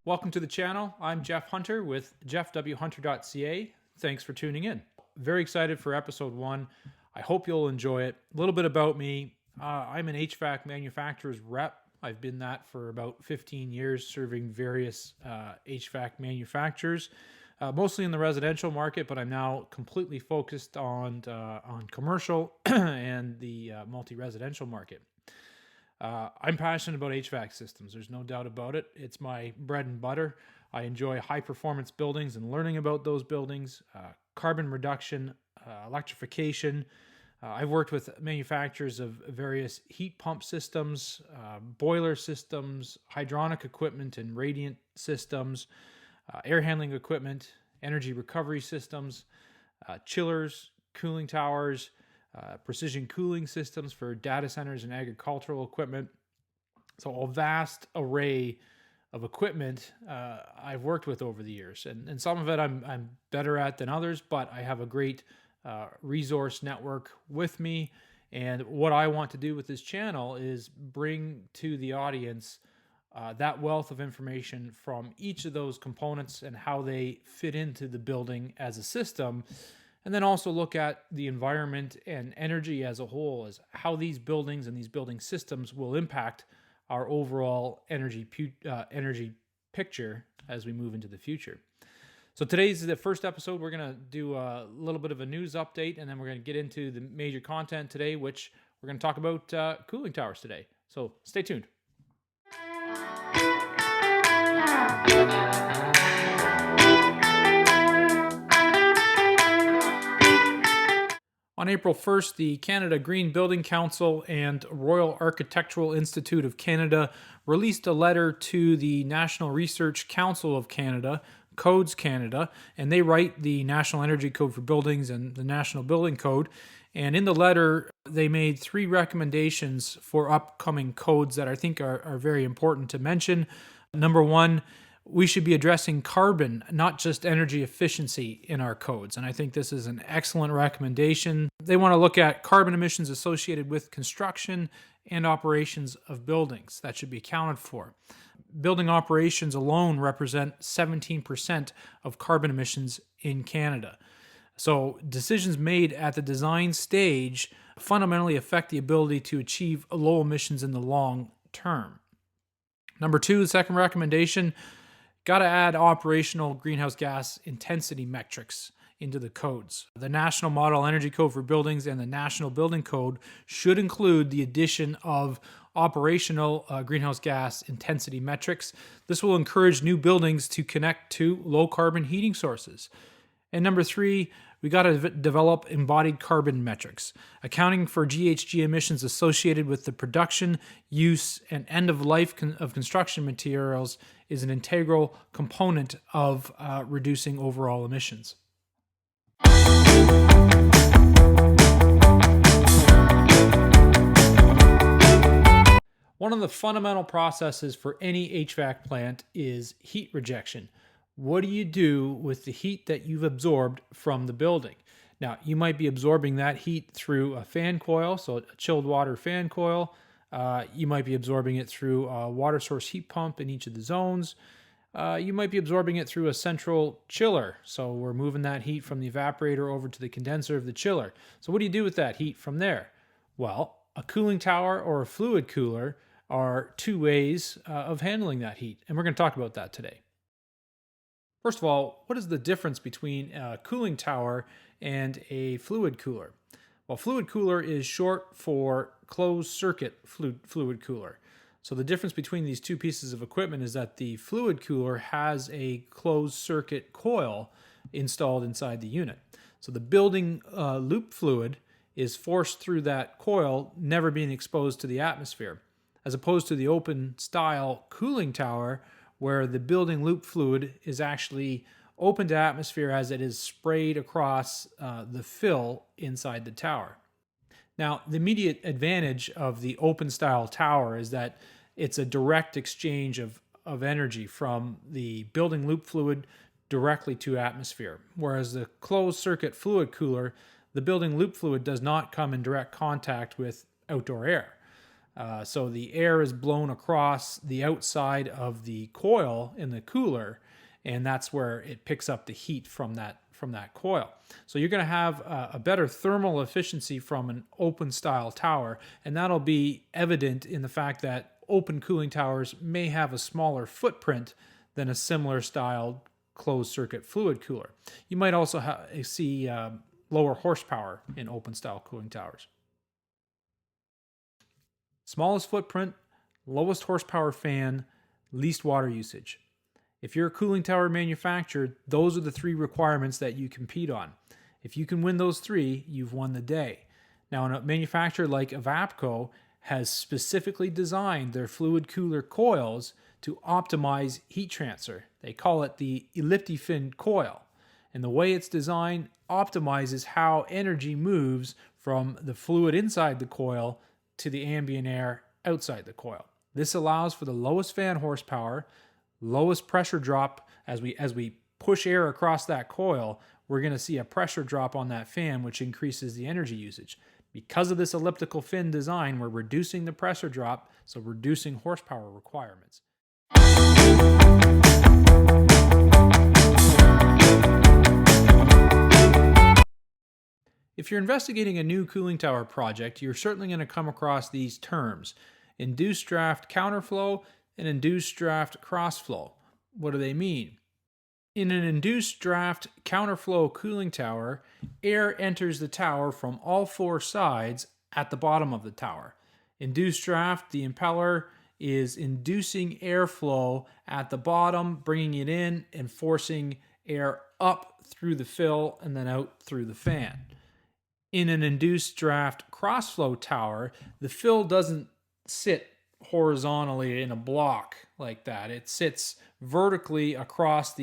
Welcome to the channel. I'm Jeff Hunter with jeffwhunter.ca. Thanks for tuning in. Very excited for episode 1. I hope you'll enjoy it. A little bit about me. I'm an HVAC manufacturer's rep. I've been that for about 15 years, serving various HVAC manufacturers, mostly in the residential market, but I'm now completely focused on commercial and the multi-residential market. I'm passionate about HVAC systems. There's no doubt about it. It's my bread and butter. I enjoy high performance buildings and learning about those buildings, carbon reduction, electrification. I've worked with manufacturers of various heat pump systems, boiler systems, hydronic equipment and radiant systems, air handling equipment, energy recovery systems, chillers, cooling towers, precision cooling systems for data centers and agricultural equipment. So a vast array of equipment I've worked with over the years. And some of it I'm better at than others, but I have a great resource network with me. And what I want to do with this channel is bring to the audience that wealth of information from each of those components and how they fit into the building as a system. And then also look at the environment and energy as a whole, as how these buildings and these building systems will impact our overall energy picture as we move into the future. So today's the first episode. We're going to do a little bit of a news update, and then we're going to get into the major content today, which we're going to talk about cooling towers today. So stay tuned. On April 1st, the Canada Green Building Council and Royal Architectural Institute of Canada released a letter to the National Research Council of Canada, Codes Canada, and they write the National Energy Code for Buildings and the National Building Code. And in the letter, they made 3 recommendations for upcoming codes that I think are very important to mention. Number 1, we should be addressing carbon, not just energy efficiency in our codes. And I think this is an excellent recommendation. They want to look at carbon emissions associated with construction and operations of buildings. That should be accounted for. Building operations alone represent 17% of carbon emissions in Canada. So decisions made at the design stage fundamentally affect the ability to achieve low emissions in the long term. Number 2, the second recommendation, got to add operational greenhouse gas intensity metrics into the codes. The National Model Energy Code for Buildings and the National Building Code should include the addition of operational greenhouse gas intensity metrics. This will encourage new buildings to connect to low carbon heating sources. And number 3, we got to develop embodied carbon metrics, accounting for GHG emissions associated with the production, use, and end of life of construction materials is an integral component of reducing overall emissions. One of the fundamental processes for any HVAC plant is heat rejection. What do you do with the heat that you've absorbed from the building? Now, you might be absorbing that heat through a fan coil, so a chilled water fan coil. You might be absorbing it through a water source heat pump in each of the zones. You might be absorbing it through a central chiller. So we're moving that heat from the evaporator over to the condenser of the chiller. So what do you do with that heat from there? Well, a cooling tower or a fluid cooler are 2 ways of handling that heat. And we're going to talk about that today. First of all, what is the difference between a cooling tower and a fluid cooler? Well, fluid cooler is short for closed circuit fluid cooler. So the difference between these 2 pieces of equipment is that the fluid cooler has a closed circuit coil installed inside the unit. So the building loop fluid is forced through that coil, never being exposed to the atmosphere, as opposed to the open style cooling tower, where the building loop fluid is actually open to atmosphere as it is sprayed across the fill inside the tower. Now, the immediate advantage of the open style tower is that it's a direct exchange of energy from the building loop fluid directly to atmosphere, whereas the closed circuit fluid cooler, the building loop fluid does not come in direct contact with outdoor air. So the air is blown across the outside of the coil in the cooler, and that's where it picks up the heat from that coil. So you're going to have a better thermal efficiency from an open style tower, and that'll be evident in the fact that open cooling towers may have a smaller footprint than a similar style closed circuit fluid cooler. You might also see lower horsepower in open style cooling towers. Smallest footprint, lowest horsepower fan, least water usage. If you're a cooling tower manufacturer, those are the 3 requirements that you compete on. If you can win those 3, you've won the day. Now, a manufacturer like Avapco has specifically designed their fluid cooler coils to optimize heat transfer. They call it the ellipti-fin coil. And the way it's designed optimizes how energy moves from the fluid inside the coil to the ambient air outside the coil. This allows for the lowest fan horsepower, lowest pressure drop. As we push air across that coil, we're going to see a pressure drop on that fan, which increases the energy usage. Because of this elliptical fin design, we're reducing the pressure drop, so reducing horsepower requirements. If you're investigating a new cooling tower project, you're certainly going to come across these terms: induced draft counterflow and induced draft crossflow. What do they mean? In an induced draft counterflow cooling tower, air enters the tower from all 4 sides at the bottom of the tower. Induced draft, the impeller is inducing airflow at the bottom, bringing it in and forcing air up through the fill and then out through the fan. In an induced draft crossflow tower, the fill doesn't sit horizontally in a block like that. It sits vertically across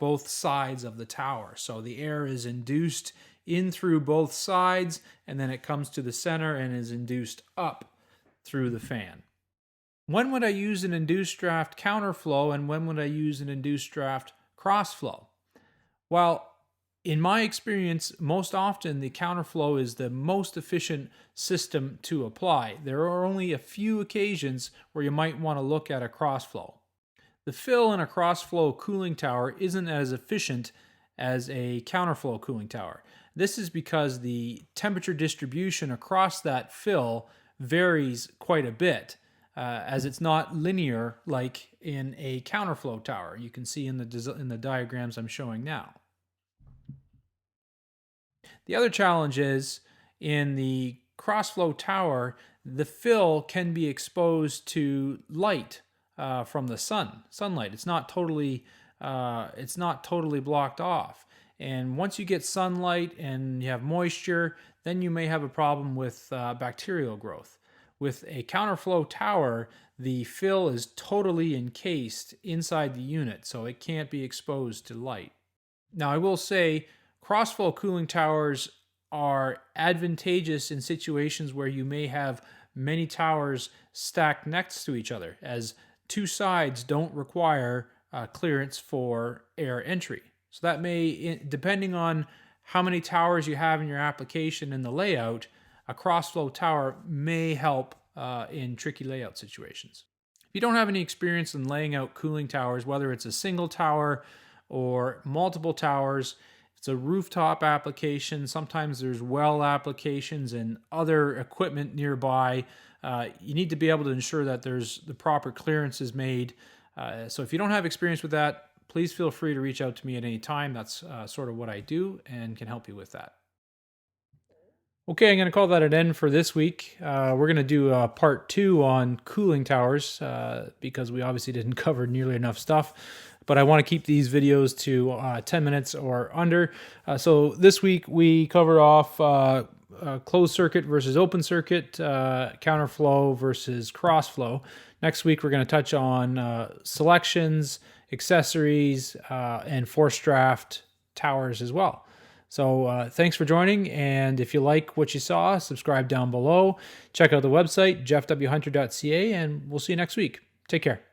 both sides of the tower. So the air is induced in through both sides, and then it comes to the center and is induced up through the fan. When would I use an induced draft counterflow, and when would I use an induced draft crossflow? Well, in my experience, most often the counterflow is the most efficient system to apply. There are only a few occasions where you might want to look at a crossflow. The fill in a crossflow cooling tower isn't as efficient as a counterflow cooling tower. This is because the temperature distribution across that fill varies quite a bit, as it's not linear like in a counterflow tower. You can see in the diagrams I'm showing now. The other challenge is in the crossflow tower, the fill can be exposed to light from the sunlight. It's not totally blocked off. And once you get sunlight and you have moisture, then you may have a problem with bacterial growth. With a counterflow tower, the fill is totally encased inside the unit, so it can't be exposed to light. Now, I will say, crossflow cooling towers are advantageous in situations where you may have many towers stacked next to each other, as 2 sides don't require clearance for air entry. So that may, depending on how many towers you have in your application and the layout, a crossflow tower may help in tricky layout situations. If you don't have any experience in laying out cooling towers, whether it's a single tower or multiple towers, it's a rooftop application. Sometimes there's well applications and other equipment nearby. You need to be able to ensure that there's the proper clearances made. So if you don't have experience with that, please feel free to reach out to me at any time. That's sort of what I do and can help you with that. Okay, I'm going to call that an end for this week. We're going to do part 2 on cooling towers because we obviously didn't cover nearly enough stuff. But I want to keep these videos to 10 minutes or under. So this week we covered off closed circuit versus open circuit, counterflow versus crossflow. Next week we're going to touch on selections, accessories, and forced draft towers as well. So thanks for joining, and if you like what you saw, subscribe down below. Check out the website, jeffwhunter.ca, and we'll see you next week. Take care.